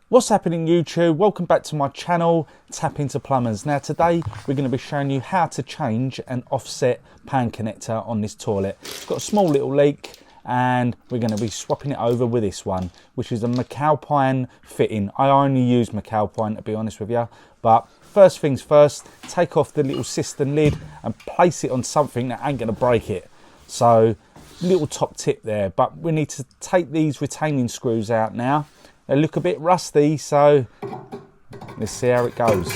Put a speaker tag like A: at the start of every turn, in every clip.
A: What's happening YouTube? Welcome back to my channel, Tap Into Plumbers. Now today we're going to be showing you how to change an offset pan connector on this toilet. It's got a small little leak and we're going to be swapping it over with this one, which is a McAlpine fitting. I only use McAlpine to be honest with you, but first things first, take off the little cistern lid and place it on something that ain't going to break it. So little top tip there, but we need to take these retaining screws out now. They look a bit rusty, so let's see how it goes.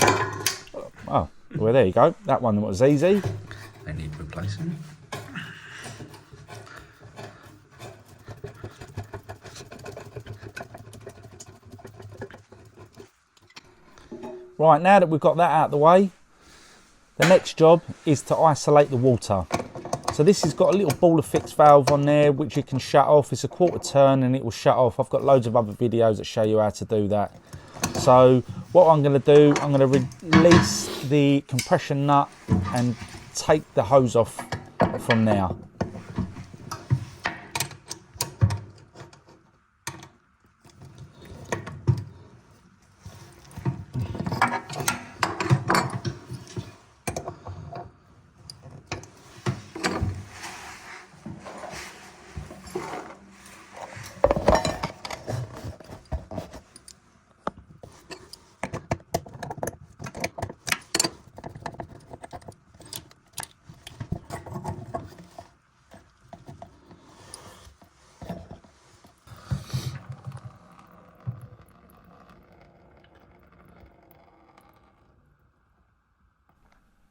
A: Oh, well there you go. That one was easy.
B: They need replacing.
A: Right, now that we've got that out of the way, the next job is to isolate the water. So this has got a little ball of fix valve on there which you can shut off. It's a quarter turn and it will shut off. I've got loads of other videos that show you how to do that. So what I'm going to do, I'm going to release the compression nut and take the hose off from there.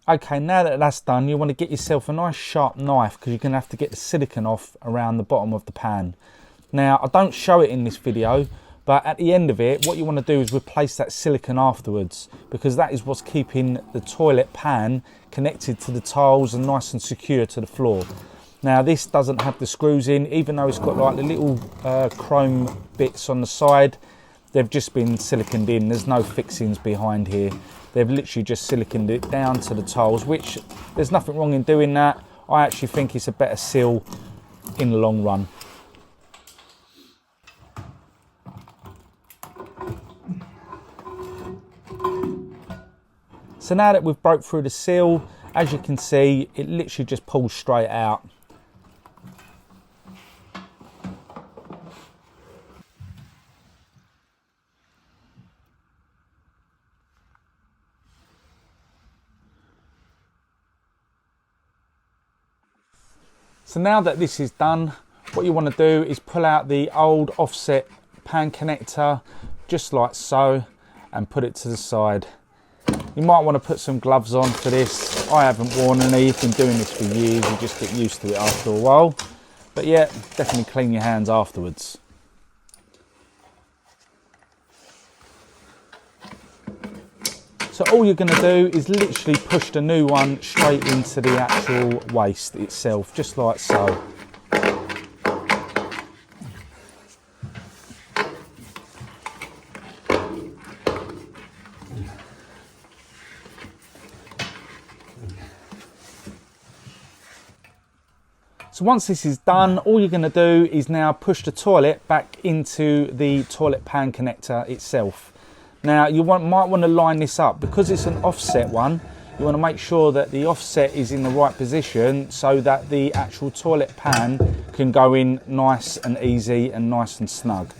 A: Okay, now that that's done, you want to get yourself a nice sharp knife because you're going to have to get the silicone off around the bottom of the pan. Now, I don't show it in this video, but at the end of it, what you want to do is replace that silicone afterwards because that is what's keeping the toilet pan connected to the tiles and nice and secure to the floor. Now, this doesn't have the screws in, even though it's got like the little chrome bits on the side. They've just been siliconed in. There's no fixings behind here. They've literally just siliconed it down to the tiles, which there's nothing wrong in doing that. I actually think it's a better seal in the long run. So now that we've broke through the seal, as you can see, it literally just pulls straight out. So now that this is done, what you want to do is pull out the old offset pan connector, just like so, and put it to the side. You might want to put some gloves on for this. I haven't worn any, been doing this for years, you just get used to it after a while. But yeah, definitely clean your hands afterwards. So all you're going to do is literally push the new one straight into the actual waste itself, just like so. So once this is done, all you're going to do is now push the toilet back into the toilet pan connector itself. Now you might want to line this up because it's an offset one. You want to make sure that the offset is in the right position so that the actual toilet pan can go in nice and easy and nice and snug.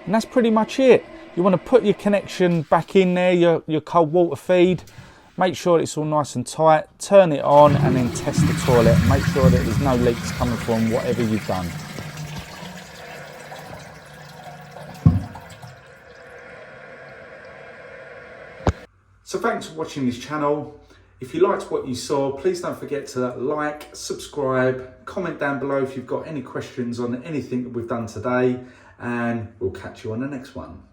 A: And that's pretty much it. You want to put your connection back in there, your cold water feed. Make sure it's all nice and tight. Turn it on and then test the toilet. Make sure that there's no leaks coming from whatever you've done. So thanks for watching this channel. If you liked what you saw, please don't forget to like, subscribe, comment down below if you've got any questions on anything that we've done today, and we'll catch you on the next one.